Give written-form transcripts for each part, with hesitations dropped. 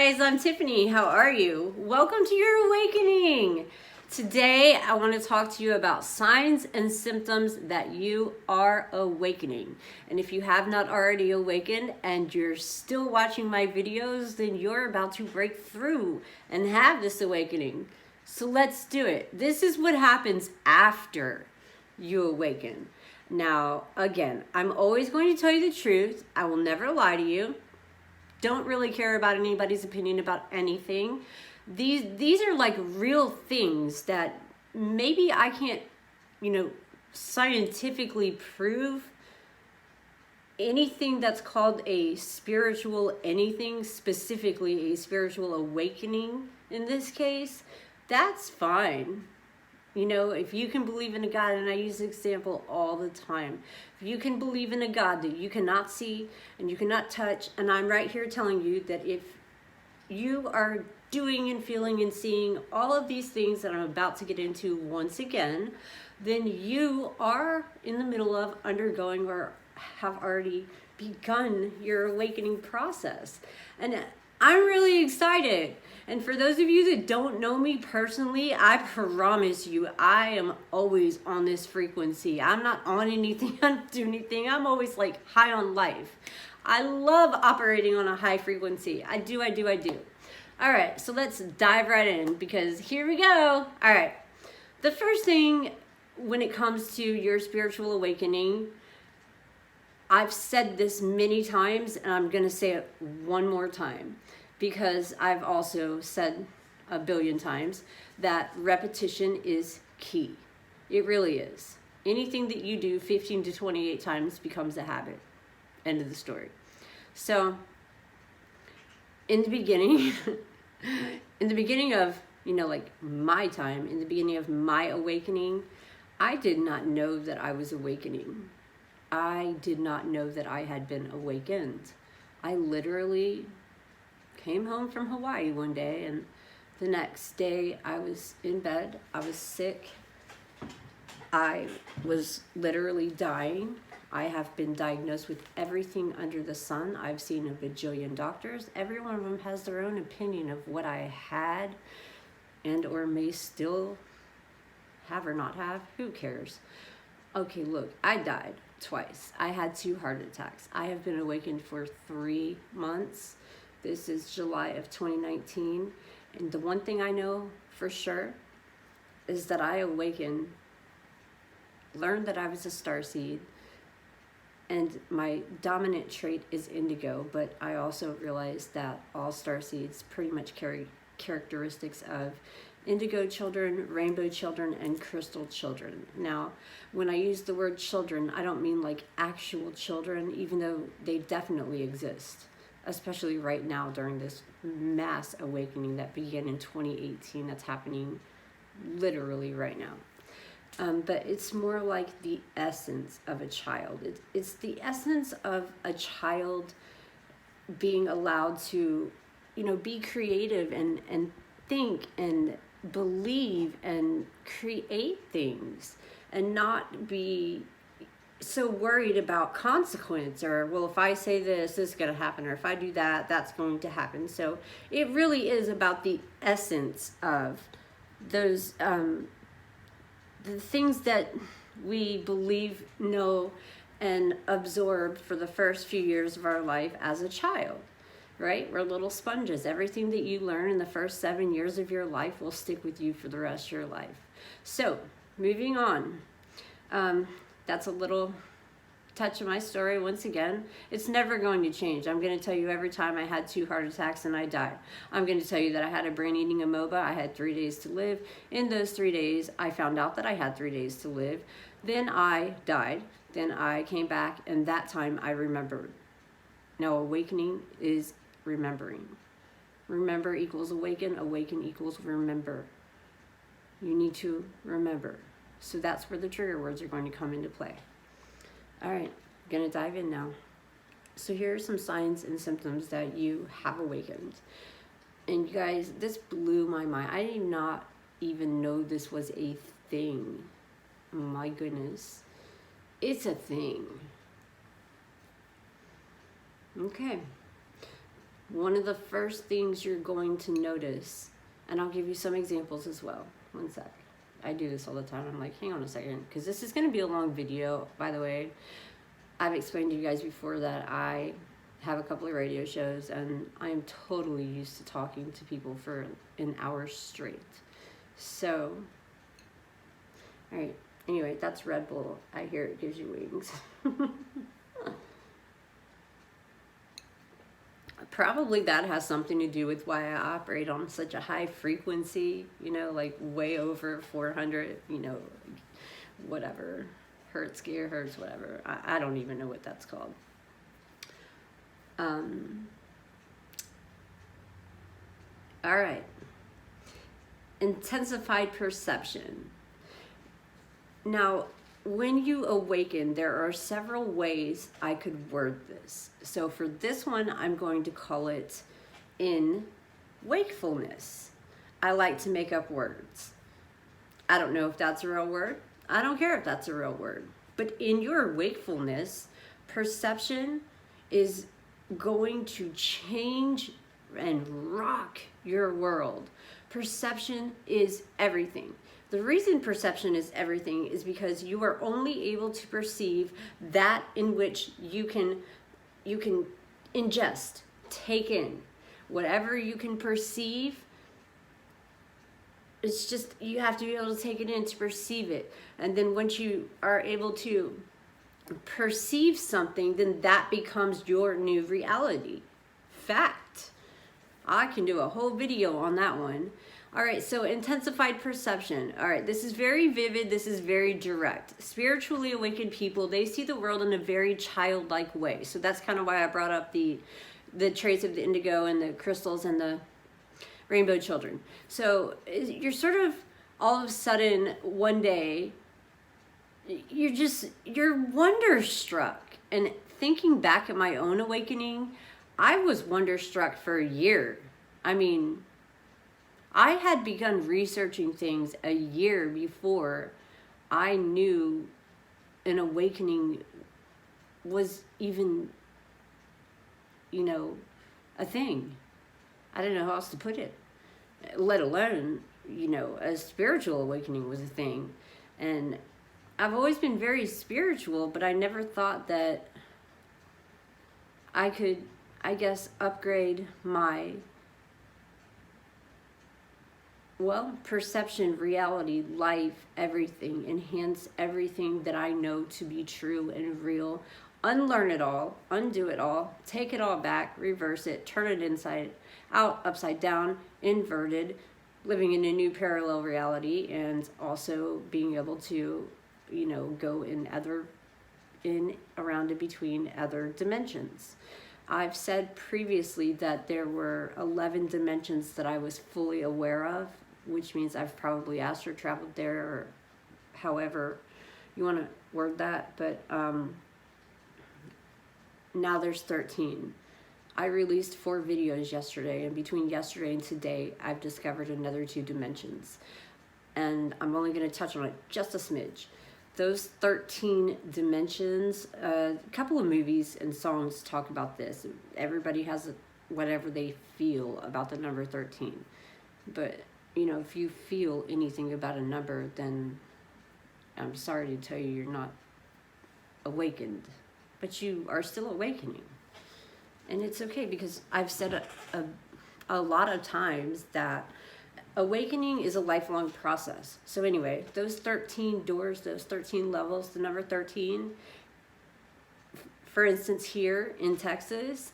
guys, I'm Tiffany. How are you? Welcome to your awakening. Today, I want to talk to you about signs and symptoms that you are awakening. And if you have not already awakened and you're still watching my videos, then you're about to break through and have this awakening. So let's do it. This is what happens after you awaken. Now, again, I'm always going to tell you the truth. I will never lie to you. Don't really care about anybody's opinion about anything. These are like real things that maybe I can't, scientifically prove. Anything that's called a spiritual anything, specifically a spiritual awakening in this case, that's fine. If you can believe in a God, and I use this example all the time, if you can believe in a God that you cannot see and you cannot touch, and I'm right here telling you that if you are doing and feeling and seeing all of these things that I'm about to get into once again, then you are in the middle of undergoing or have already begun your awakening process. And I'm really excited. And for those of you that don't know me personally, I promise you, I am always on this frequency. I'm not on anything, I don't do anything. I'm always like high on life. I love operating on a high frequency. I do. All right, so let's dive right in because here we go. All right, the first thing when it comes to your spiritual awakening, I've said this many times and I'm gonna say it one more time, because I've also said a billion times that repetition is key. It really is. Anything that you do 15 to 28 times becomes a habit. End of the story. So in the beginning, of, like my time, in the beginning of my awakening, I did not know that I was awakening. I did not know that I had been awakened. I literally came home from Hawaii one day, and the next day I was in bed. I was sick. I was literally dying. I have been diagnosed with everything under the sun. I've seen a bajillion doctors. Every one of them has their own opinion of what I had and or may still have or not have. Who cares? Okay, look, I died twice. I had 2 heart attacks. I have been awakened for 3 months. This is July of 2019. And the one thing I know for sure is that I awakened, learned that I was a starseed, and my dominant trait is indigo, but I also realized that all starseeds pretty much carry characteristics of indigo children, rainbow children, and crystal children. Now, when I use the word children, I don't mean like actual children, even though they definitely exist, especially right now during this mass awakening that began in 2018 that's happening literally right now. But it's more like the essence of a child. It's the essence of a child being allowed to, be creative and think and believe and create things and not be so worried about consequence or, well, if I say this is going to happen, or if I do that, that's going to happen. So it really is about the essence of those the things that we believe, know, and absorb for the first few years of our life as a child, right? We're little sponges. Everything that you learn in the first 7 years of your life will stick with you for the rest of your life. So, moving on. That's a little touch of my story once again. It's never going to change. I'm going to tell you every time I had 2 heart attacks and I died. I'm going to tell you that I had a brain-eating amoeba. I had 3 days to live. In those 3 days, I found out that I had 3 days to live. Then I died. Then I came back, and that time I remembered. Now, awakening is remembering. Remember equals awaken. Awaken equals remember. You need to remember. So that's where the trigger words are going to come into play. All right, I'm gonna dive in now. So here are some signs and symptoms that you have awakened. And you guys, this blew my mind. I did not even know this was a thing. My goodness, it's a thing. Okay, one of the first things you're going to notice, and I'll give you some examples as well. One sec. I do this all the time. I'm like, hang on a second, because this is going to be a long video, by the way. I've explained to you guys before that I have a couple of radio shows, and I am totally used to talking to people for an hour straight. So, all right. Anyway, that's Red Bull. I hear it gives you wings. Probably that has something to do with why I operate on such a high frequency, you know, like way over 400, you know, whatever, hertz, gigahertz, whatever. I don't even know what that's called. All right. Intensified perception. Now, when you awaken, there are several ways I could word this. So for this one, I'm going to call it in wakefulness. I like to make up words. I don't know if that's a real word. I don't care if that's a real word. But in your wakefulness, perception is going to change and rock your world. Perception is everything. The reason perception is everything is because you are only able to perceive that in which you can ingest, take in. Whatever you can perceive, it's just, you have to be able to take it in to perceive it. And then once you are able to perceive something, then that becomes your new reality. Fact. I can do a whole video on that one. All right, so intensified perception. All right, this is very vivid. This is very direct. Spiritually awakened people, they see the world in a very childlike way. So that's kind of why I brought up the traits of the indigo and the crystals and the rainbow children. So you're sort of all of a sudden one day, you're wonderstruck. And thinking back at my own awakening, I was wonderstruck for a year. I mean, I had begun researching things a year before I knew an awakening was even, you know, a thing. I don't know how else to put it, let alone, you know, a spiritual awakening was a thing. And I've always been very spiritual, but I never thought that I could, I guess, upgrade my, well, perception, reality, life, everything, enhance everything that I know to be true and real, unlearn it all, undo it all, take it all back, reverse it, turn it inside out, upside down, inverted, living in a new parallel reality, and also being able to, you know, go in around and between other dimensions. I've said previously that there were 11 dimensions that I was fully aware of, which means I've probably astral traveled there, or however you want to word that, but now there's 13. I released 4 videos yesterday, and between yesterday and today, I've discovered another 2 dimensions. And I'm only going to touch on it just a smidge. Those 13 dimensions, a couple of movies and songs talk about this. Everybody has whatever they feel about the number 13. But, you know, if you feel anything about a number, then I'm sorry to tell you, you're not awakened. But you are still awakening. And it's okay, because I've said a lot of times that awakening is a lifelong process. So anyway, those 13 doors, those 13 levels, the number 13, for instance, here in Texas,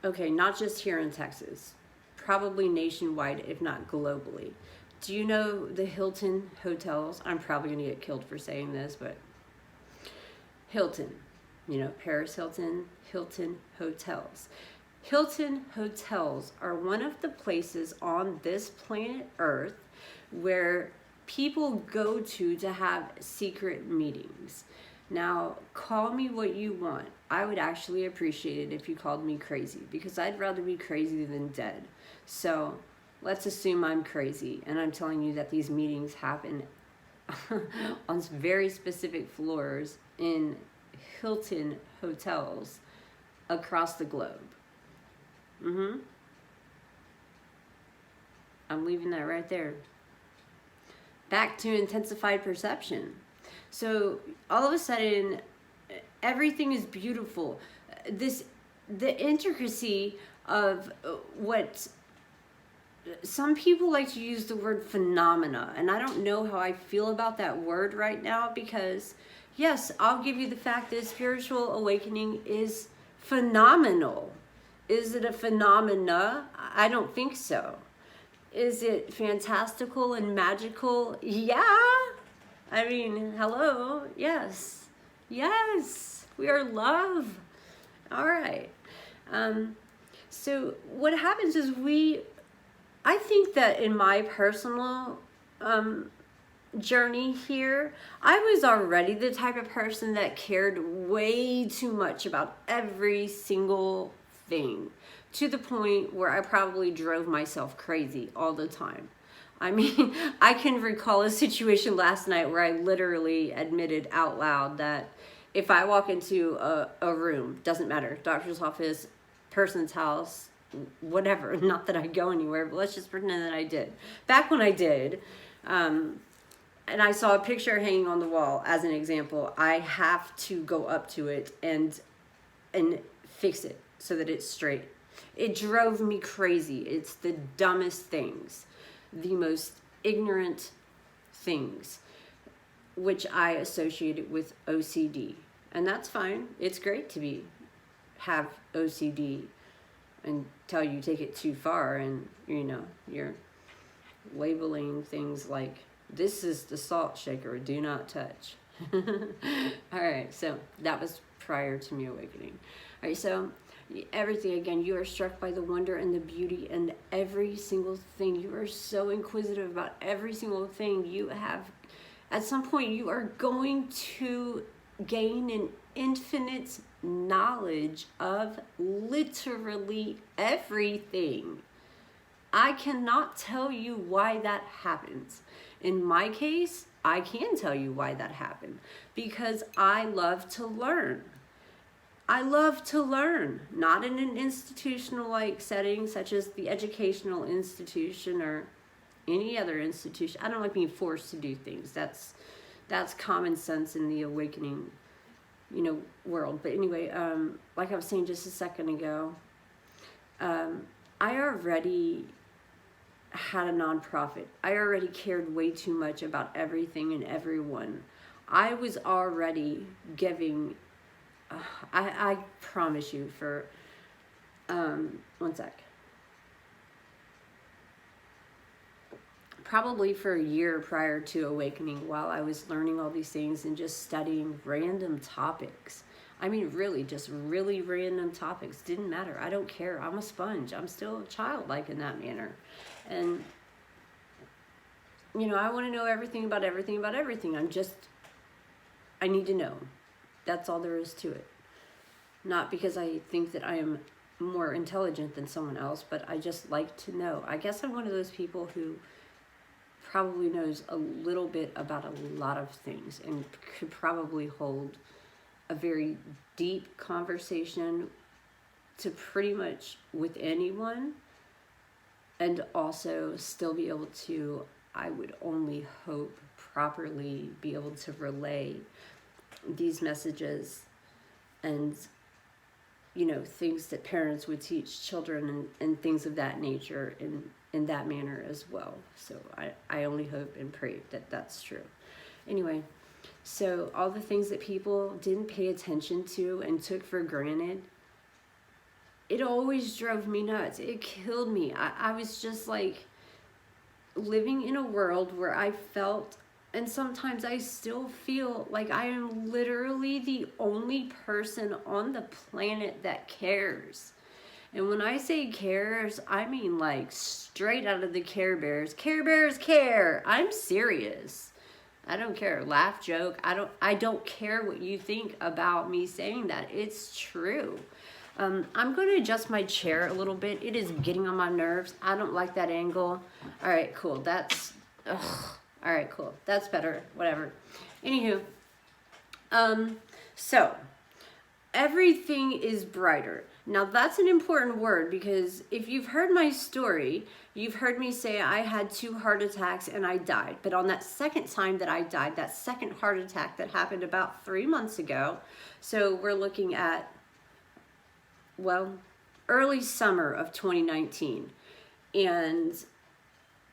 okay, not just here in Texas, probably nationwide, if not globally. Do you know the Hilton hotels? I'm probably going to get killed for saying this, but Hilton, you know, Paris Hilton, Hilton hotels. Hilton hotels are one of the places on this planet Earth where people go to have secret meetings. Now, call me what you want. I would actually appreciate it if you called me crazy, because I'd rather be crazy than dead. So let's assume I'm crazy, and I'm telling you that these meetings happen on very specific floors in Hilton hotels across the globe. I'm leaving that right there. Back to intensified perception. So all of a sudden, everything is beautiful. The intricacy of what some people like to use the word phenomena, and I don't know how I feel about that word right now, because yes, I'll give you the fact that spiritual awakening is phenomenal. Is it a phenomena? I don't think so. Is it fantastical and magical? Yeah. I mean, hello. Yes. Yes. We are love. All right. So what happens is I think that in my personal journey here, I was already the type of person that cared way too much about every single thing, to the point where I probably drove myself crazy all the time. I mean, I can recall a situation last night where I literally admitted out loud that if I walk into a room, doesn't matter, doctor's office, person's house, whatever, not that I go anywhere, but let's just pretend that I did. Back when I did, and I saw a picture hanging on the wall as an example, I have to go up to it and fix it so that it's straight. It drove me crazy. It's the dumbest things, the most ignorant things, which I associated with OCD. And that's fine. It's great to have OCD until you take it too far and, you know, you're labeling things like, this is the salt shaker, do not touch. All right, so that was prior to me awakening. All right, so everything, again, you are struck by the wonder and the beauty and every single thing. You are so inquisitive about every single thing. You have, at some point, you are going to gain an infinite knowledge of literally everything. I cannot tell you why that happens. In my case, I can tell you why that happened, because I love to learn. I love to learn, not in an institutional-like setting such as the educational institution or any other institution. I don't like being forced to do things. That's common sense in the awakening, you know, world. But anyway, like I was saying just a second ago, I already had a nonprofit. I already cared way too much about everything and everyone. I was already giving, I promise you, for, one sec. Probably for a year prior to awakening, while I was learning all these things and just studying random topics. I mean, really, just really random topics. Didn't matter. I don't care. I'm a sponge. I'm still childlike in that manner. And, you know, I want to know everything about everything about everything. I need to know. That's all there is to it. Not because I think that I am more intelligent than someone else, but I just like to know. I guess I'm one of those people who probably knows a little bit about a lot of things and could probably hold a very deep conversation to pretty much with anyone, and also still be able to, I would only hope, properly be able to relay these messages and, you know, things that parents would teach children and things of that nature in that manner as well. So I only hope and pray that that's true. Anyway, so all the things that people didn't pay attention to and took for granted, it always drove me nuts. It killed me. I was just like living in a world where I felt, and sometimes I still feel, like I am literally the only person on the planet that cares. And when I say cares, I mean like straight out of the Care Bears. Care Bears care. I'm serious. I don't care. Laugh, joke. I don't care what you think about me saying that. It's true. I'm going to adjust my chair a little bit. It is getting on my nerves. I don't like that angle. All right, cool. That's, ugh. All right, cool. That's better. Whatever. Anywho, so everything is brighter. Now that's an important word, because if you've heard my story, you've heard me say I had 2 heart attacks and I died. But on that second time that I died, that second heart attack that happened about 3 months ago, so we're looking at, well, early summer of 2019. And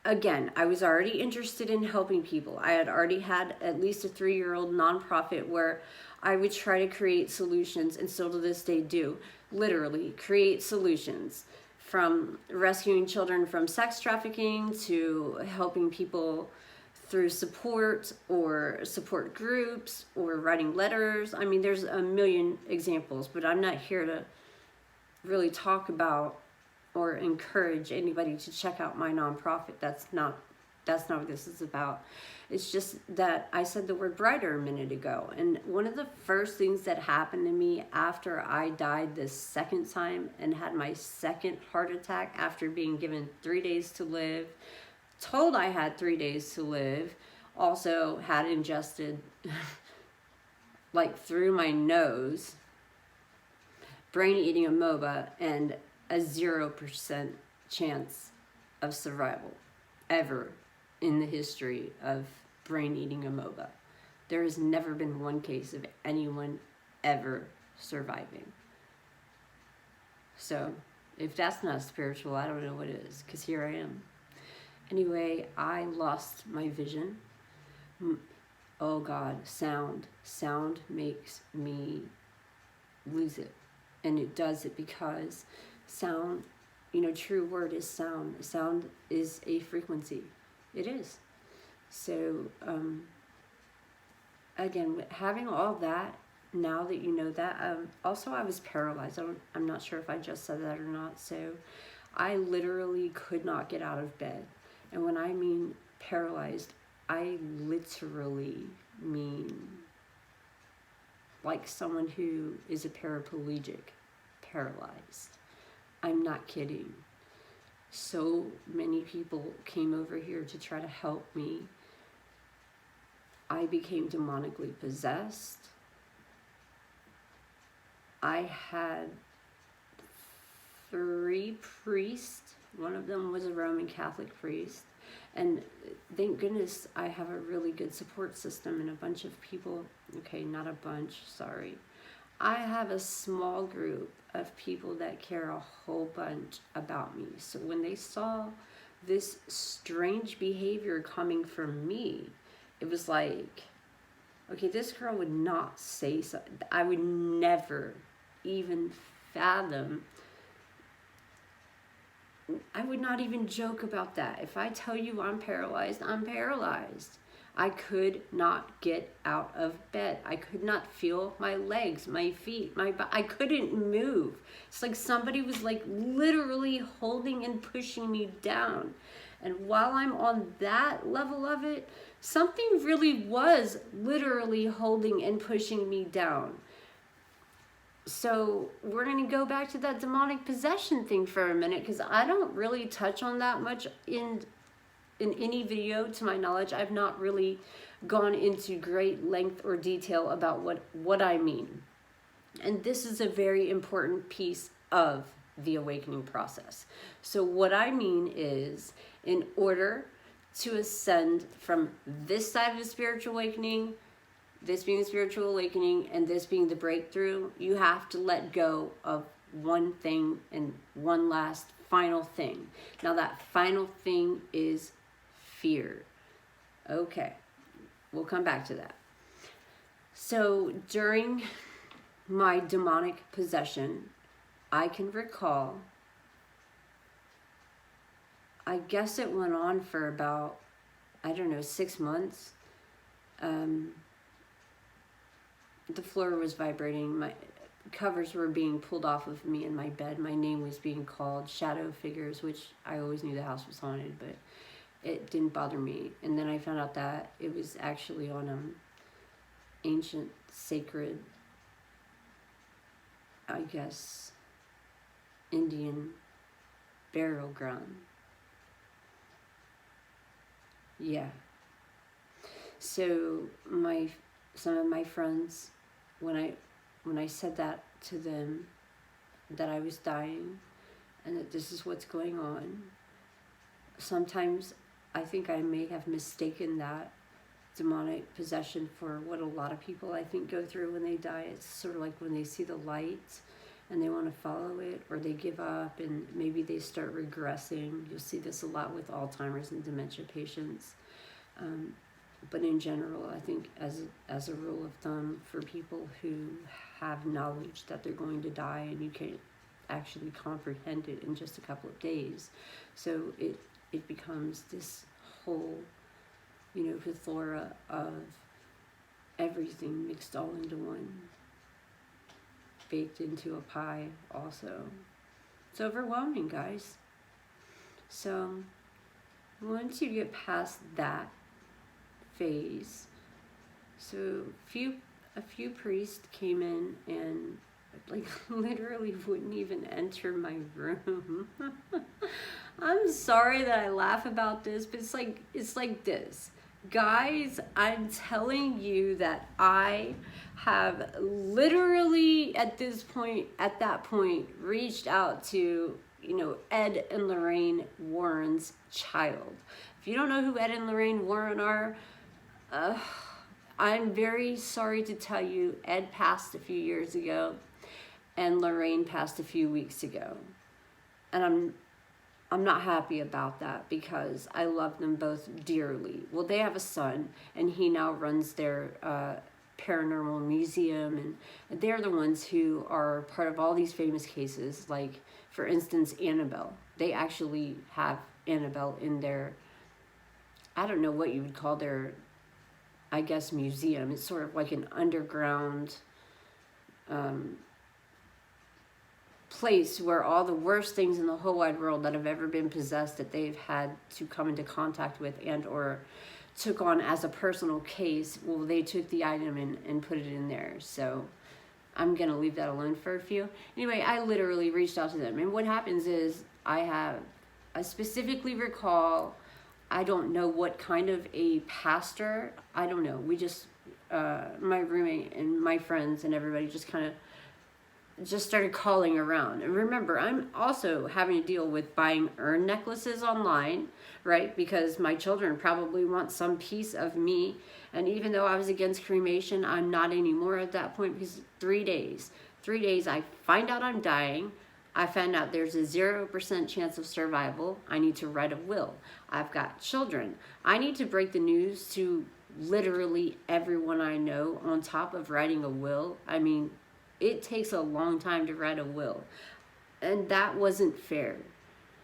again, I was already interested in helping people. I had already had at least a 3-year-old nonprofit where I would try to create solutions, and still to this day do, literally create solutions, from rescuing children from sex trafficking to helping people through support or support groups or writing letters. I mean, there's a million examples, but I'm not here to really talk about or encourage anybody to check out my nonprofit. That's not what this is about. It's just that I said the word brighter a minute ago. And one of the first things that happened to me after I died this second time and had my second heart attack after being given 3 days to live, told I had 3 days to live, also had ingested like through my nose brain-eating amoeba and a 0% chance of survival ever in the history of brain-eating amoeba. There has never been one case of anyone ever surviving. So if that's not spiritual, I don't know what is, because here I am. Anyway, I lost my vision. Oh God, sound. Sound makes me lose it. And it does it because sound, you know, true word is sound. Sound is a frequency. It is. So, again, having all that, now that you know that, also I was paralyzed. I'm not sure if I just said that or not. So I literally could not get out of bed. And when I mean paralyzed, I literally mean like someone who is a paraplegic, paralyzed. I'm not kidding. So many people came over here to try to help me. I became demonically possessed. I had 3 priests. One of them was a Roman Catholic priest. And thank goodness I have a really good support system and a bunch of people. Okay, not a bunch, sorry. I have a small group of people that care a whole bunch about me. So when they saw this strange behavior coming from me, it was like, okay, this girl would not say so. I would never even fathom. I would not even joke about that. If I tell you I'm paralyzed, I'm paralyzed. I could not get out of bed. I could not feel my legs, my feet, I couldn't move. It's like somebody was like literally holding and pushing me down. And while I'm on that level of it, something really was literally holding and pushing me down. So we're going to go back to that demonic possession thing for a minute, because I don't really touch on that much in any video, to my knowledge. I've not really gone into great length or detail about what I mean. And this is a very important piece of the awakening process. So what I mean is, in order to ascend from this side of the spiritual awakening, this being the spiritual awakening and this being the breakthrough, you have to let go of one thing and one last final thing. Now that final thing is fear. Okay, we'll come back to that. So during my demonic possession, I can recall, I guess it went on for about, I don't know, 6 months. The floor was vibrating. My covers were being pulled off of me in my bed. My name was being called. Shadow figures, which I always knew the house was haunted, but it didn't bother me. And then I found out that it was actually on ancient, sacred, I guess, Indian burial ground. Yeah. So some of my friends, when I said that to them, that I was dying and that this is what's going on. Sometimes I think I may have mistaken that demonic possession for what a lot of people, I think, go through when they die. It's sort of like when they see the light and they want to follow it, or they give up and maybe they start regressing. You'll see this a lot with Alzheimer's and dementia patients. But in general, I think as a rule of thumb, for people who have knowledge that they're going to die and you can't actually comprehend it in just a couple of days, so it becomes this whole, plethora of everything mixed all into one, baked into a pie also. It's overwhelming, guys. So once you get past that phase, so a few priests came in and like literally wouldn't even enter my room. I'm sorry that I laugh about this, but it's like this. Guys, I'm telling you that I have literally at that point reached out to, Ed and Lorraine Warren's child. If you don't know who Ed and Lorraine Warren are, I'm very sorry to tell you, Ed passed a few years ago and Lorraine passed a few weeks ago. And I'm not happy about that because I love them both dearly. Well, they have a son and he now runs their paranormal museum, and they're the ones who are part of all these famous cases. Like, for instance, Annabelle. They actually have Annabelle in their, I don't know what you would call their, I guess, museum. It's sort of like an underground place where all the worst things in the whole wide world that have ever been possessed that they've had to come into contact with and or took on as a personal case, well, they took the item and put it in there. So I'm gonna leave that alone for a few. Anyway, I literally reached out to them, and what happens is I specifically recall, I don't know what kind of a pastor, I don't know, we just my roommate and my friends and everybody just kind of just started calling around. And remember, I'm also having to deal with buying urn necklaces online, right? Because my children probably want some piece of me. And even though I was against cremation, I'm not anymore at that point, because 3 days, I find out I'm dying. I found out there's a 0% chance of survival. I need to write a will. I've got children. I need to break the news to literally everyone I know on top of writing a will. I mean, it takes a long time to write a will, and that wasn't fair.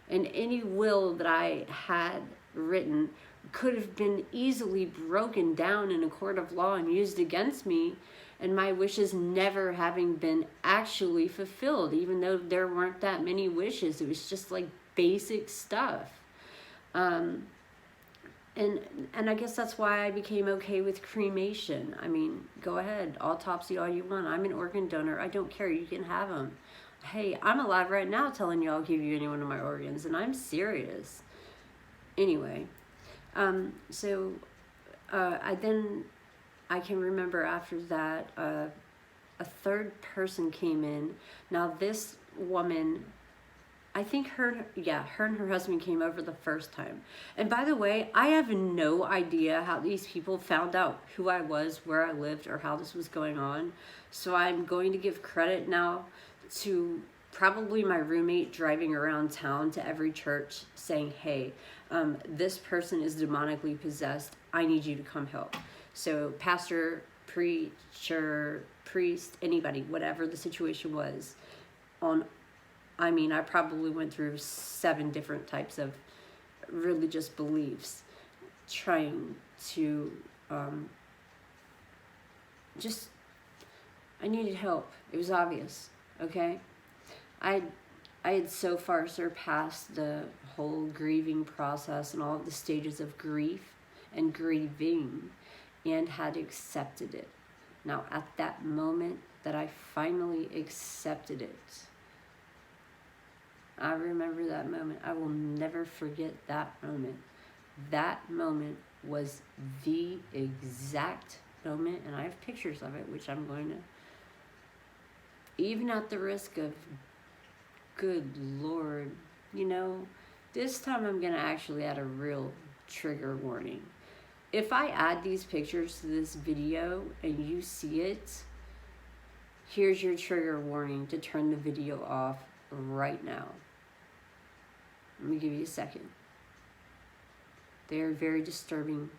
And any will that I had written could have been easily broken down in a court of law and used against me, and my wishes never having been actually fulfilled, even though there weren't that many wishes. It was just like basic stuff. And I guess that's why I became okay with cremation. I mean, go ahead, autopsy all you want. I'm an organ donor. I don't care. You can have them. Hey, I'm alive right now telling you I'll give you any one of my organs, and I'm serious. Anyway, so I can remember after that, a third person came in. Now this woman, I think her and her husband came over the first time. And by the way, I have no idea how these people found out who I was, where I lived, or how this was going on. So I'm going to give credit now to probably my roommate driving around town to every church saying, hey, this person is demonically possessed. I need you to come help. So pastor, preacher, priest, anybody, whatever the situation was, I probably went through 7 different types of religious beliefs, trying to I needed help. It was obvious, okay? I had so far surpassed the whole grieving process and all of the stages of grief and grieving, and had accepted it. Now, at that moment that I finally accepted it, I remember that moment. I will never forget that moment. That moment was the exact moment, and I have pictures of it, which I'm going to, even at the risk of good Lord. You know, this time I'm going to actually add a real trigger warning. If I add these pictures to this video and you see it, here's your trigger warning to turn the video off right now. Let me give you a second. They are very disturbing.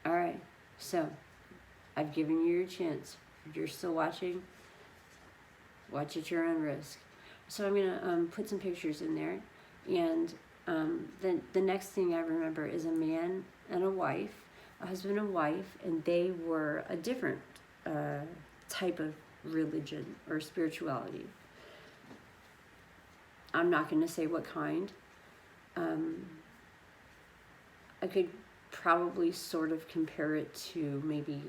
All right, so I've given you your chance. If you're still watching, watch at your own risk. So I'm gonna put some pictures in there, and the next thing I remember is a man and a wife, a husband and wife, and they were a different type of religion or spirituality. I'm not going to say what kind. I could probably sort of compare it to maybe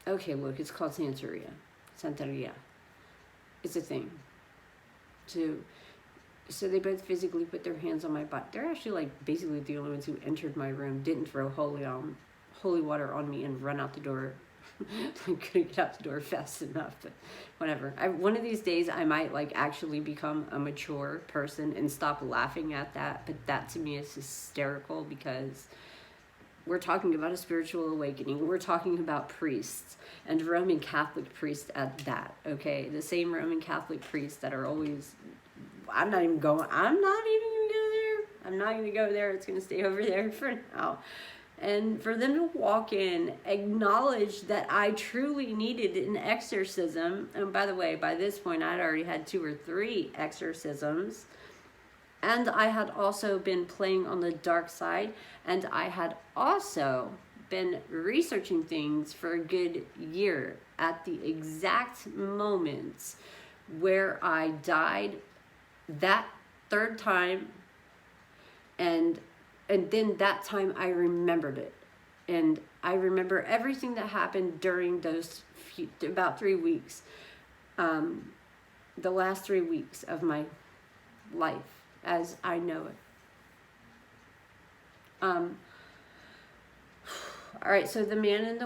okay, look, it's called Santeria. It's a thing. So they both physically put their hands on my butt. They're actually like basically the only ones who entered my room, didn't throw holy water on me and run out the door. I couldn't get out the door fast enough, but whatever. One of these days I might like actually become a mature person and stop laughing at that, but that to me is hysterical because we're talking about a spiritual awakening. We're talking about priests, and Roman Catholic priests at that, okay? The same Roman Catholic priests that are always, I'm not even going to go there. I'm not going to go there. It's going to stay over there for now. And for them to walk in, acknowledge that I truly needed an exorcism. And by the way, by this point, I'd already had 2 or 3 exorcisms. And I had also been playing on the dark side. And I had also been researching things for a good year at the exact moments where I died that 3rd time. And then that time I remembered it. And I remember everything that happened during those about 3 weeks. The last 3 weeks of my life as I know it. All right, so the man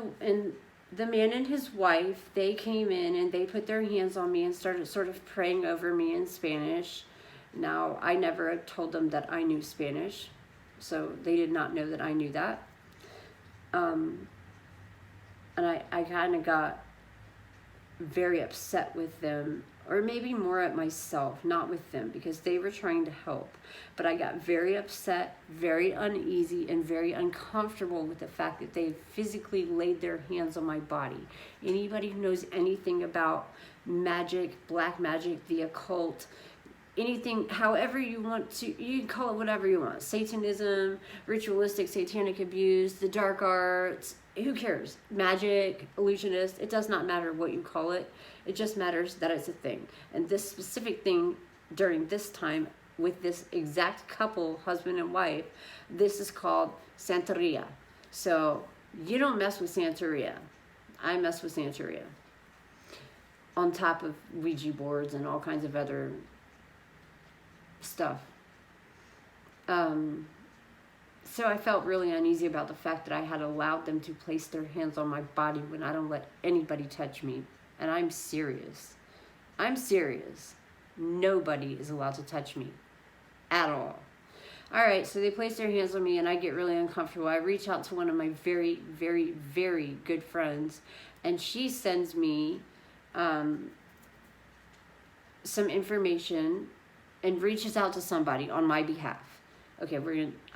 and his wife, they came in and they put their hands on me and started sort of praying over me in Spanish. Now, I never told them that I knew Spanish, so they did not know that I knew that. And I kind of got very upset with them, or maybe more at myself, not with them, because they were trying to help. But I got very upset, very uneasy, and very uncomfortable with the fact that they physically laid their hands on my body. Anybody who knows anything about magic, black magic, the occult, anything, however you want to, you can call it whatever you want. Satanism, ritualistic, satanic abuse, the dark arts, who cares? Magic, illusionist, it does not matter what you call it. It just matters that it's a thing. And this specific thing during this time with this exact couple, husband and wife, this is called Santeria. So you don't mess with Santeria. I mess with Santeria. On top of Ouija boards and all kinds of other stuff. So I felt really uneasy about the fact that I had allowed them to place their hands on my body when I don't let anybody touch me. And I'm serious. I'm serious. Nobody is allowed to touch me at all. All right, so they place their hands on me and I get really uncomfortable. I reach out to one of my very, very, very good friends, and she sends me some information and reaches out to somebody on my behalf. Okay,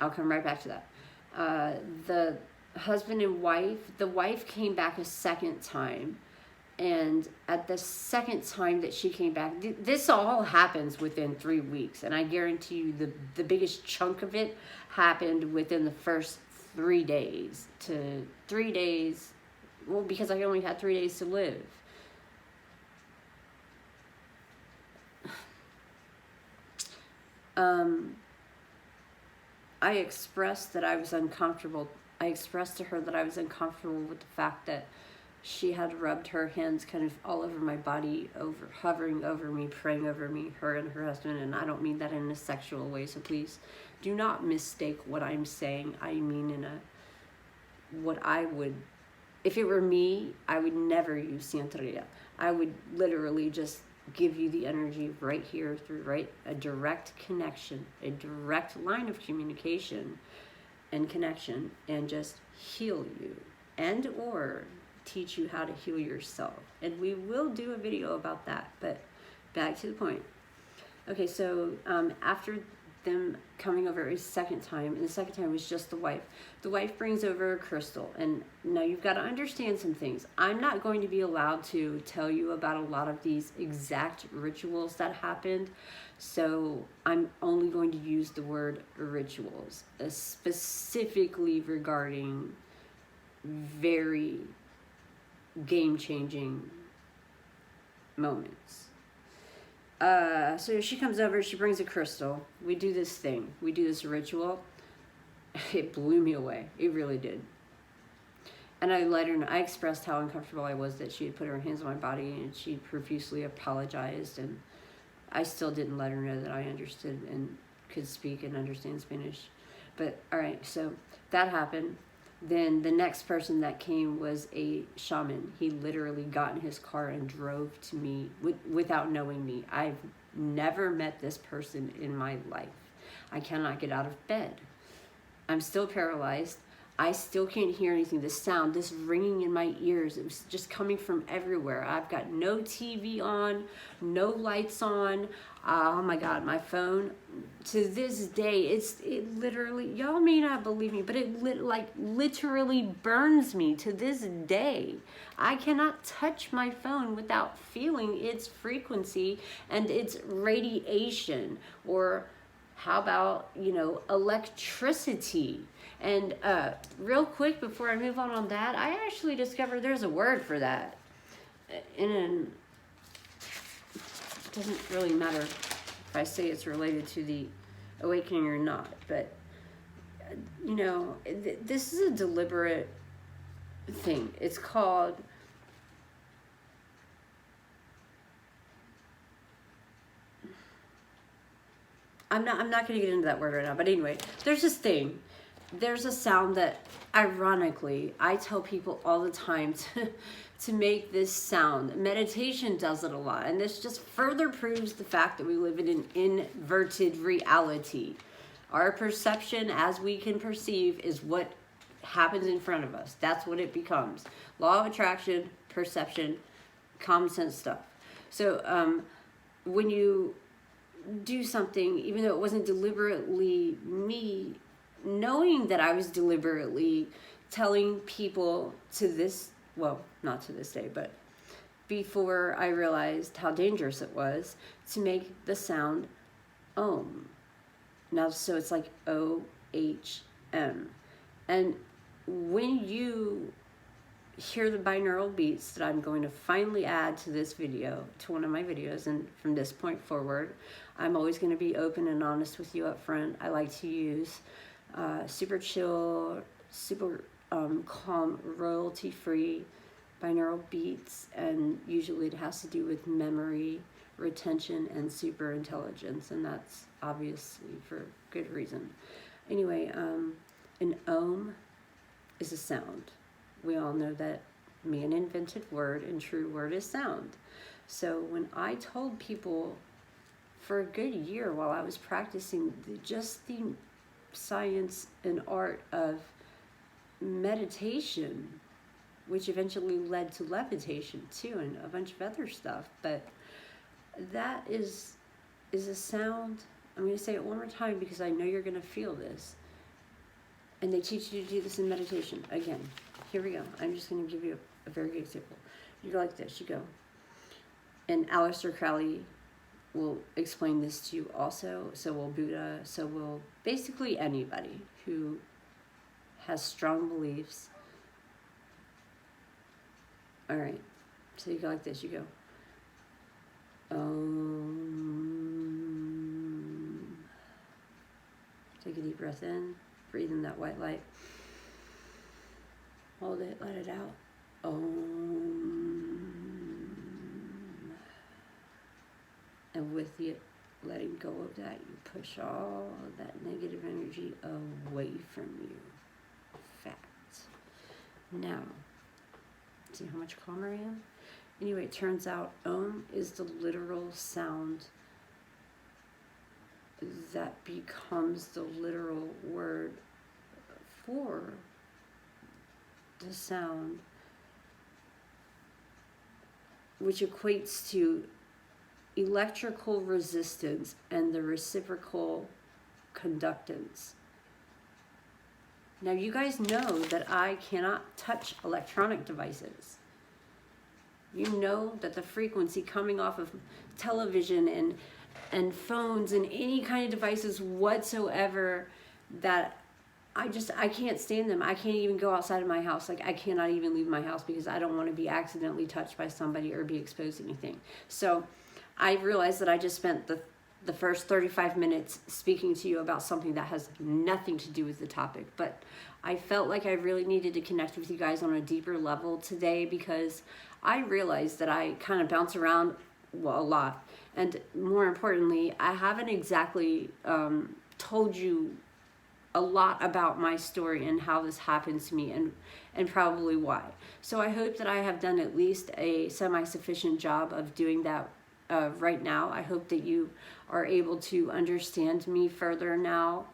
I'll come right back to that. The husband and wife, the wife came back a second time. And at the second time that she came back, this all happens within 3 weeks. And I guarantee you the biggest chunk of it happened within the first 3 days to 3 days. Well, because I only had 3 days to live. I expressed that I was uncomfortable. I expressed to her that I was uncomfortable with the fact that she had rubbed her hands kind of all over my body, hovering over me, praying over me, her and her husband. And I don't mean that in a sexual way, so please do not mistake what I'm saying. I mean in what I would if it were me, I would never use Santeria. I would literally just give you the energy right here through a direct connection, a direct line of communication and connection, and just heal you and or teach you how to heal yourself. And we will do a video about that, but back to the point. Okay, so after them coming over a second time, and the second time was just the wife brings over a crystal. And now you've got to understand some things. I'm not going to be allowed to tell you about a lot of these exact rituals that happened, so I'm only going to use the word rituals, specifically regarding very game-changing moments. So she comes over, she brings a crystal. We do this thing. We do this ritual. It blew me away. It really did. And I let her know, I expressed how uncomfortable I was that she had put her hands on my body, and she profusely apologized. And I still didn't let her know that I understood and could speak and understand Spanish. But all right, so that happened. Then the next person that came was a shaman. He literally got in his car and drove to me without knowing me. I've never met this person in my life. I cannot get out of bed. I'm still paralyzed. I still can't hear anything. This sound, this ringing in my ears, it was just coming from everywhere. I've got no TV on, no lights on. Oh my God, my phone, to this day, it literally, y'all may not believe me, but it literally burns me to this day. I cannot touch my phone without feeling its frequency and its radiation, or how about, electricity. And real quick, before I move on that, I actually discovered there's a word for that. And it doesn't really matter if I say it's related to the awakening or not, but, this is a deliberate thing. It's called I'm not going to get into that word right now, but anyway, there's this thing. There's a sound that, ironically, I tell people all the time to make this sound. Meditation does it a lot, and this just further proves the fact that we live in an inverted reality. Our perception, as we can perceive, is what happens in front of us. That's what it becomes. Law of attraction, perception, common sense stuff. So when you do something, even though it wasn't deliberately me, knowing that I was deliberately telling people to this, well, not to this day, but before I realized how dangerous it was, to make the sound Om. Now, so it's like O-H-M. And when you hear the binaural beats that I'm going to finally add to this video, to one of my videos, and from this point forward, I'm always going to be open and honest with you up front. I like to use super chill, super calm, royalty-free binaural beats, and usually it has to do with memory, retention, and super intelligence, and that's obviously for good reason. Anyway, an Om is a sound. We all know that man invented word, and true word is sound. So when I told people for a good year while I was practicing just the science and art of meditation, which eventually led to levitation too, and a bunch of other stuff, but that is a sound. I'm going to say it one more time because I know you're going to feel this. And they teach you to do this in meditation. Again, here we go. I'm just going to give you a very good example. You go like this. You go. And Aleister Crowley will explain this to you also. So will Buddha. So will basically anybody who has strong beliefs. All right. So you go like this. You go. Om. Take a deep breath in. Breathe in that white light. Hold it, let it out. Om. And with the letting go of that, you push all of that negative energy away from you. Fact. Now, See how much calmer I am? Anyway, it turns out Om is the literal sound that becomes the literal word for the sound, which equates to electrical resistance and the reciprocal conductance. Now, you guys know that I cannot touch electronic devices. You know that the frequency coming off of television and phones and any kind of devices whatsoever, that I can't stand them. I can't even go outside of my house. Like, I cannot even leave my house because I don't want to be accidentally touched by somebody or be exposed to anything. So I realized that I just spent the first 35 minutes speaking to you about something that has nothing to do with the topic, but I felt like I really needed to connect with you guys on a deeper level today, because I realized that I kind of bounce around, well, a lot, and more importantly, I haven't exactly told you a lot about my story and how this happened to me, and probably why. So I hope that I have done at least a semi-sufficient job of doing that right now. I hope that you are able to understand me further now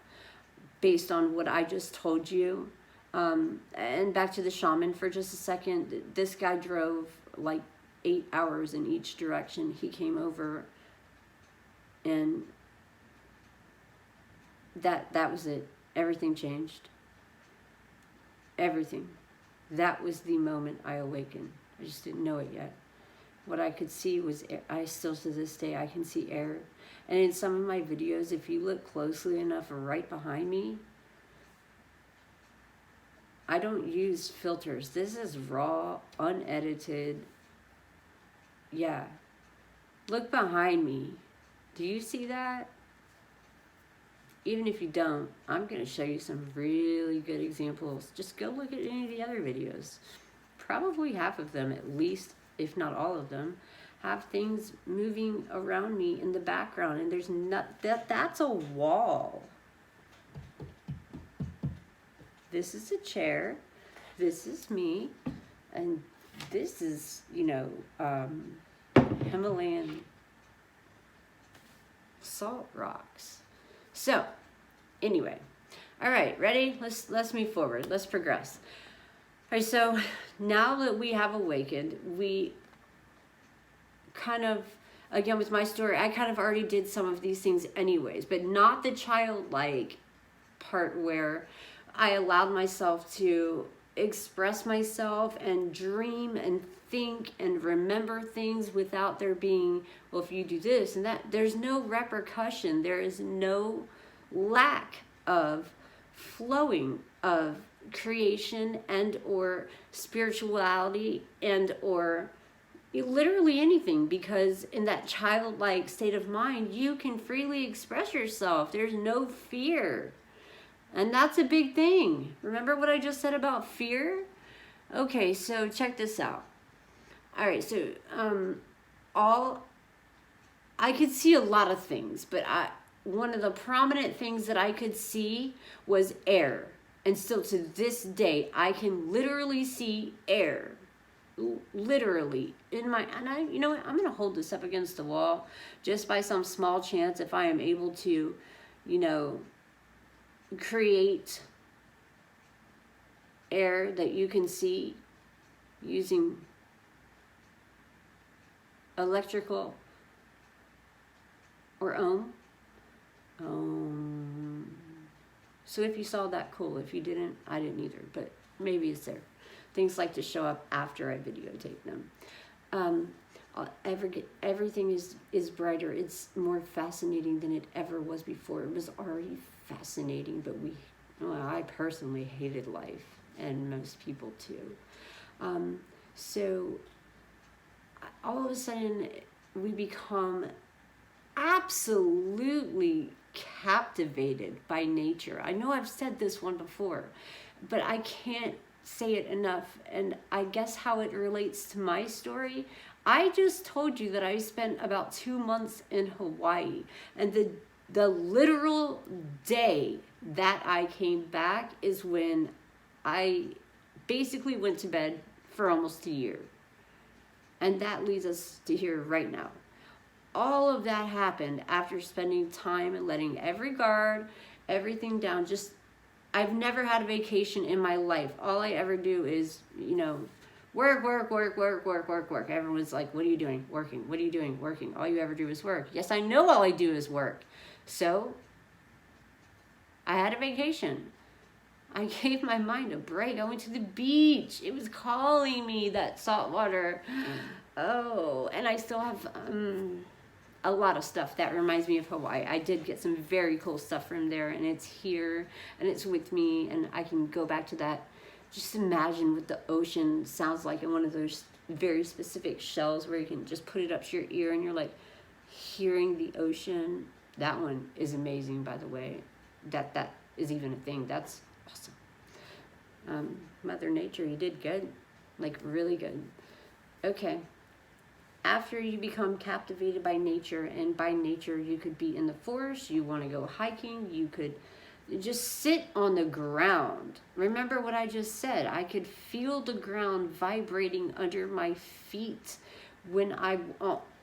based on what I just told you. And back to the shaman for just a second. This guy drove like 8 hours in each direction. He came over, and that was it. Everything changed. Everything. That was the moment I awakened. I just didn't know it yet. What I could see was, I still to this day, I can see air. And in some of my videos, if you look closely enough right behind me, I don't use filters. This is raw, unedited. Yeah. Look behind me. Do you see that? Even if you don't, I'm going to show you some really good examples. Just go look at any of the other videos. Probably half of them, at least, if not all of them, have things moving around me in the background, and there's not that's a wall. This is a chair, this is me, and this is, you know, Himalayan salt rocks. So anyway, all right, ready? Let's move forward. Let's progress. All right, so now that we have awakened, we kind of, again with my story, I kind of already did some of these things anyways, but not the childlike part where I allowed myself to express myself and dream and think and remember things without there being, well, if you do this and that, there's no repercussion. There is no lack of flowing of creation and or spirituality and or literally anything, because in that childlike state of mind, you can freely express yourself. There's no fear. And that's a big thing. Remember what I just said about fear? Okay, so check this out. All right, so I could see a lot of things, but one of the prominent things that I could see was air. And still to this day, I can literally see air. Literally in my, and you know what, I'm going to hold this up against the wall just by some small chance if I am able to, you know, create air that you can see using electrical or ohm. So if you saw that, cool. If you didn't, I didn't either, but maybe it's there. Things like to show up after I videotape them. Everything is brighter. It's more fascinating than it ever was before. It was already fascinating, but I personally hated life, and most people too. So all of a sudden we become absolutely captivated by nature. I know I've said this one before, but I can't say it enough. And I guess how it relates to my story, I just told you that I spent about 2 months in Hawaii, and the literal day that I came back is when I basically went to bed for almost a year. And that leads us to here right now. All of that happened after spending time and letting every guard, everything down. Just, I've never had a vacation in my life. All I ever do is, you know, work, work, work, work, work, work, work. Everyone's like, what are you doing? Working. What are you doing? Working. All you ever do is work. Yes, I know all I do is work. So I had a vacation. I gave my mind a break. I went to the beach. It was calling me, that salt water. Oh, and I still have a lot of stuff that reminds me of Hawaii. I did get some very cool stuff from there, and it's here, and it's with me, and I can go back to that. Just imagine what the ocean sounds like in one of those very specific shells where you can just put it up to your ear, and you're like hearing the ocean. That one is amazing, by the way. That is even a thing. That's awesome. Mother Nature, you did good, like really good. Okay. After you become captivated by nature, and by nature you could be in the forest, you want to go hiking, you could just sit on the ground. Remember what I just said. I could feel the ground vibrating under my feet when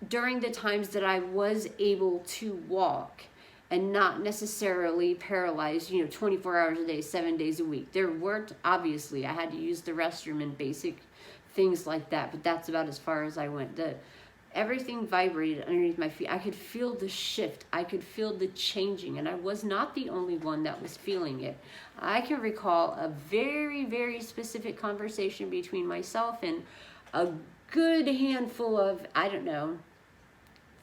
during the times that I was able to walk and not necessarily paralyzed, 24 hours a day, 7 days a week. There weren't, obviously, I had to use the restroom and basic things like that, but that's about as far as I went. Everything vibrated underneath my feet. I could feel the shift. I could feel the changing, and I was not the only one that was feeling it. I can recall a very, very specific conversation between myself and a good handful of,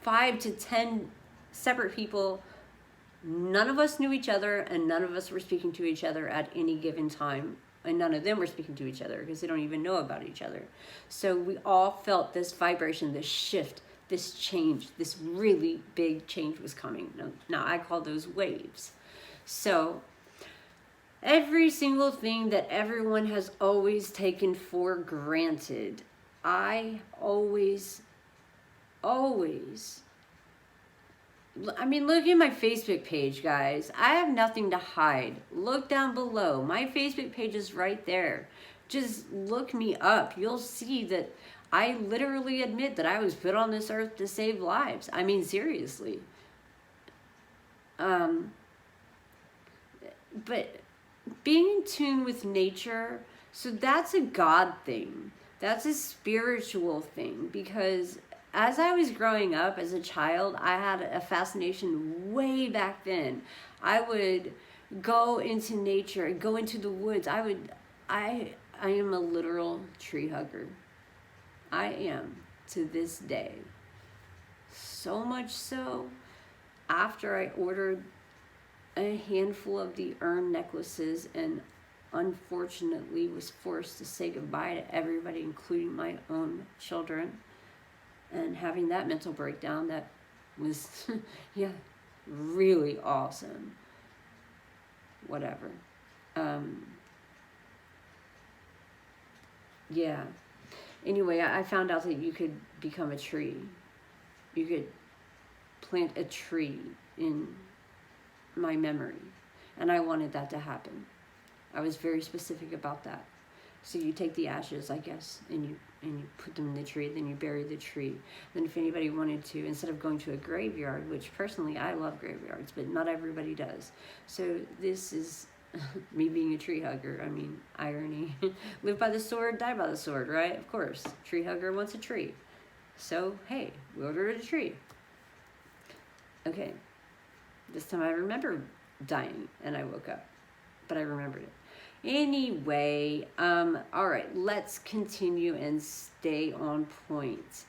5 to 10 separate people. None of us knew each other, and none of us were speaking to each other at any given time. And none of them were speaking to each other because they don't even know about each other. So we all felt this vibration, this shift, this change, this really big change was coming. Now I call those waves. So every single thing that everyone has always taken for granted, I always, look at my Facebook page, guys. I have nothing to hide. Look down below. My Facebook page is right there. Just look me up. You'll see that I literally admit that I was put on this earth to save lives. Seriously. But being in tune with nature, so that's a God thing. That's a spiritual thing, because as I was growing up as a child, I had a fascination way back then. I would go into nature, go into the woods. I am a literal tree hugger. I am, to this day. So much so, after I ordered a handful of the urn necklaces and unfortunately was forced to say goodbye to everybody, including my own children, and having that mental breakdown, that was, really awesome. Whatever. Anyway, I found out that you could become a tree. You could plant a tree in my memory. And I wanted that to happen. I was very specific about that. So you take the ashes, I guess, and you put them in the tree, then you bury the tree. Then if anybody wanted to, instead of going to a graveyard, which personally I love graveyards, but not everybody does. So this is me being a tree hugger. Irony. Live by the sword, die by the sword, right? Of course. Tree hugger wants a tree. So, hey, we ordered a tree. Okay. This time I remember dying and I woke up, but I remembered it. Anyway, all right, let's continue and stay on point.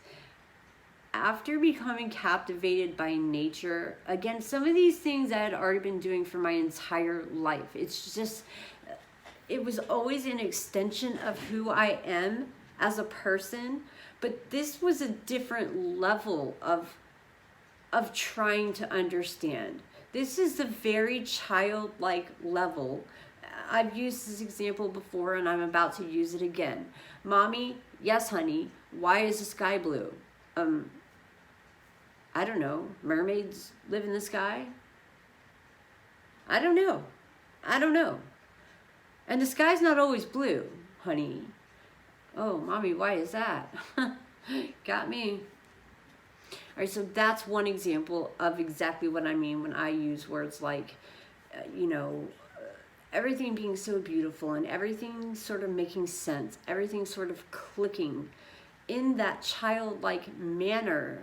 After becoming captivated by nature, again, some of these things I had already been doing for my entire life. It's just, it was always an extension of who I am as a person, but this was a different level of trying to understand. This is the very childlike level. I've used this example before and I'm about to use it again. Mommy, yes honey, why is the sky blue? I don't know. Mermaids live in the sky? I don't know. And the sky's not always blue, honey. Oh, mommy, why is that? Got me. All right, so that's one example of exactly what I mean when I use words like, you know, everything being so beautiful and everything sort of making sense, everything sort of clicking in that childlike manner.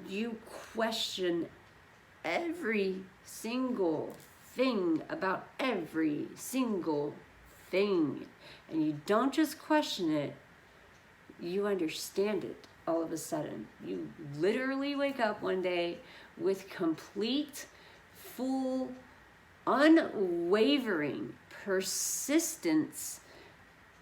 You question every single thing about every single thing. And you don't just question it, you understand it all of a sudden. You literally wake up one day with complete, full, unwavering persistence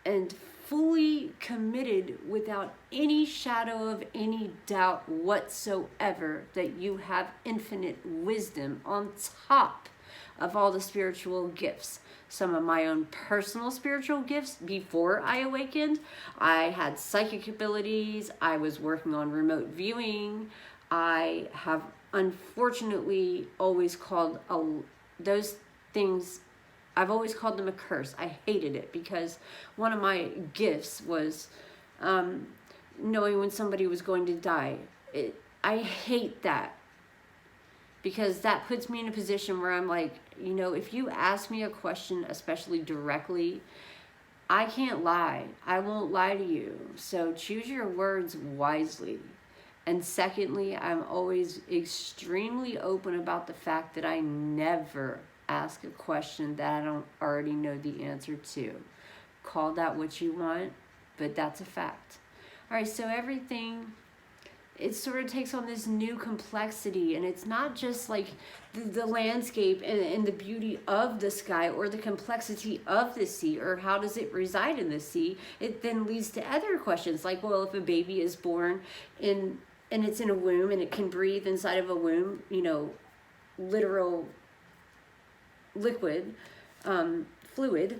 and fully committed without any shadow of any doubt whatsoever that you have infinite wisdom on top of all the spiritual gifts. Some of my own personal spiritual gifts before I awakened. I had psychic abilities. I was working on remote viewing. I have unfortunately always called those things, I've always called them a curse. I hated it because one of my gifts was knowing when somebody was going to die. I hate that because that puts me in a position where I'm like, you know, if you ask me a question, especially directly, I can't lie. I won't lie to you. So choose your words wisely. And secondly, I'm always extremely open about the fact that I never ask a question that I don't already know the answer to. Call that what you want, but that's a fact. All right, so everything, it sort of takes on this new complexity, and it's not just like the landscape and the beauty of the sky or the complexity of the sea or how does it reside in the sea. It then leads to other questions like, well, if a baby is born and it's in a womb and it can breathe inside of a womb, you know, literal liquid, fluid,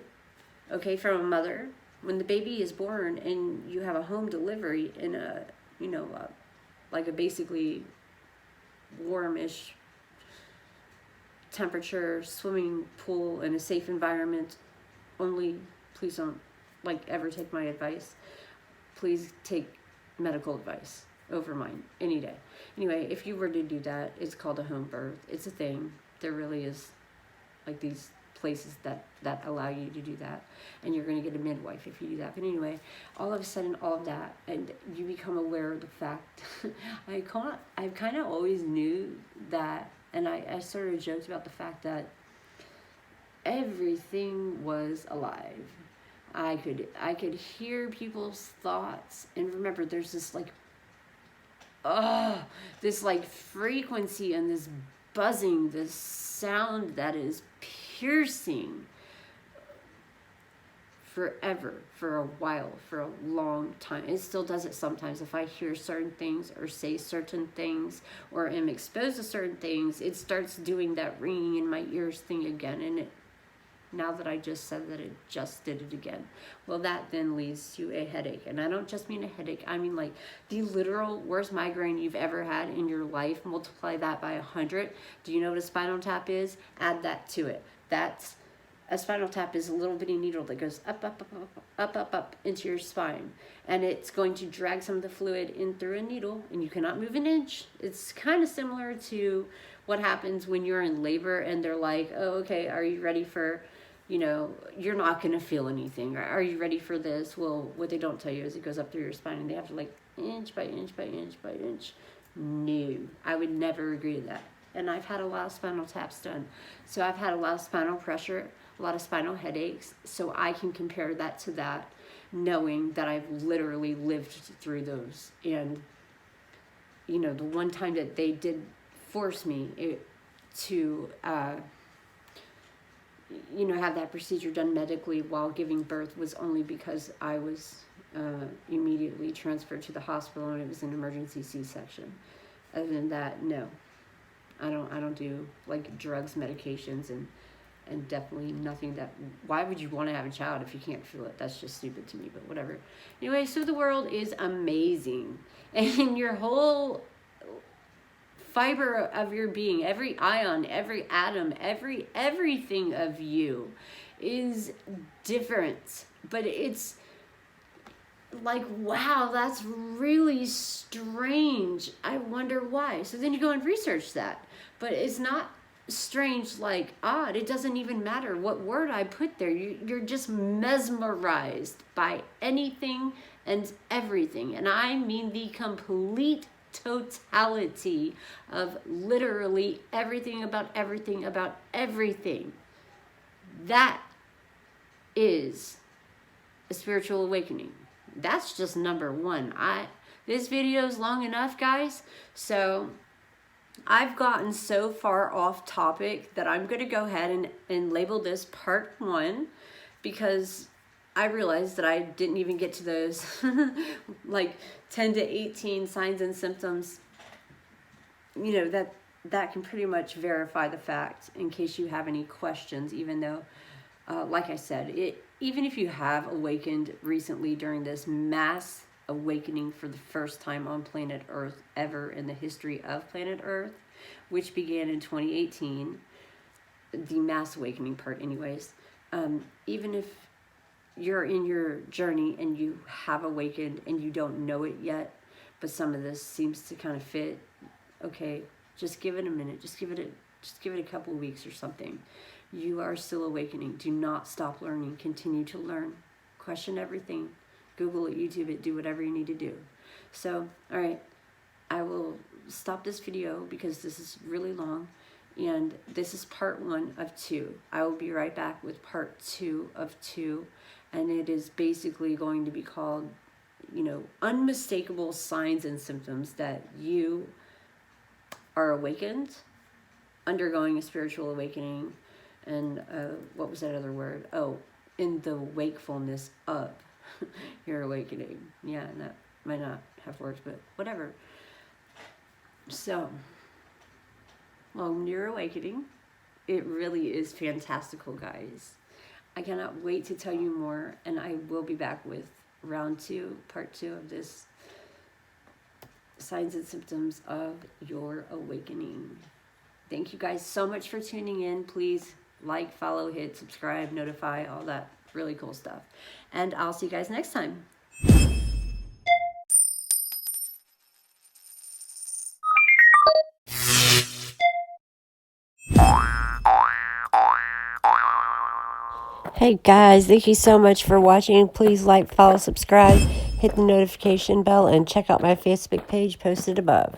okay, from a mother, when the baby is born and you have a home delivery in a, you know, like a basically warmish temperature swimming pool in a safe environment, only please don't like ever take my advice. Please take medical advice over mine any day. Anyway, if you were to do that, it's called a home birth. It's a thing. There really is like these places that allow you to do that, and you're going to get a midwife if you do that. But anyway, all of a sudden, all of that, and you become aware of the fact. I kind of always knew that, and I sort of joked about the fact that everything was alive. I could hear people's thoughts, and remember, there's this like, this like frequency and this buzzing, this sound that is piercing forever, for a while, for a long time. It still does it sometimes. If I hear certain things or say certain things or am exposed to certain things, it starts doing that ringing in my ears thing again. And now that I just said that, it just did it again. Well, that then leads to a headache. And I don't just mean a headache. I mean like the literal worst migraine you've ever had in your life. Multiply that by 100. Do you know what a spinal tap is? Add that to it. That's a spinal tap is a little bitty needle that goes up, up, up, up, up, up, up into your spine. And it's going to drag some of the fluid in through a needle, and you cannot move an inch. It's kind of similar to what happens when you're in labor and they're like, oh, okay, are you ready for, you know, you're not going to feel anything. Are you ready for this? Well, what they don't tell you is it goes up through your spine, and they have to like inch by inch by inch by inch. No, I would never agree to that. And I've had a lot of spinal taps done. So I've had a lot of spinal pressure, a lot of spinal headaches. So I can compare that to that, knowing that I've literally lived through those. And, you know, the one time that they did force me to, you know, have that procedure done medically while giving birth was only because I was immediately transferred to the hospital and it was an emergency C-section. Other than that, no. I don't do like drugs, medications, and definitely nothing that, why would you want to have a child if you can't feel it? That's just stupid to me, but whatever. Anyway, so the world is amazing. And your whole fiber of your being, every ion, every atom, everything of you is different. But it's like, wow, that's really strange. I wonder why. So then you go and research that. But it's not strange like odd. It doesn't even matter what word I put there. You're just mesmerized by anything and everything. And I mean the complete totality of literally everything about everything about everything. That is a spiritual awakening. That's just number one. This video is long enough, guys, so I've gotten so far off topic that I'm going to go ahead and label this part 1, because I realized that I didn't even get to those like 10 to 18 signs and symptoms, you know, that can pretty much verify the fact, in case you have any questions, even though like I said, even if you have awakened recently during this mass awakening for the first time on planet Earth ever in the history of planet Earth, which began in 2018, the mass awakening part anyways, even if you're in your journey and you have awakened and you don't know it yet, but some of this seems to kind of fit, okay, just give it a minute, just give it a couple of weeks or something. You are still awakening. Do not stop learning. Continue to learn. Question everything. Google it, YouTube it, do whatever you need to do. So, all right, I will stop this video because this is really long, and this is part 1 of 2. I will be right back with part 2 of 2, and it is basically going to be called, you know, unmistakable signs and symptoms that you are awakened, undergoing a spiritual awakening, and what was that other word? Oh, in the wakefulness of your awakening. Yeah, and that might not have worked, but whatever. So, when you're awakening, it really is fantastical, guys. I cannot wait to tell you more, and I will be back with round 2, part 2 of this signs and symptoms of your awakening. Thank you guys so much for tuning in. Please like, follow, hit subscribe, notify, all that really cool stuff. And I'll see you guys next time. Hey guys, thank you so much for watching. Please like, follow, subscribe, hit the notification bell, and check out my Facebook page posted above.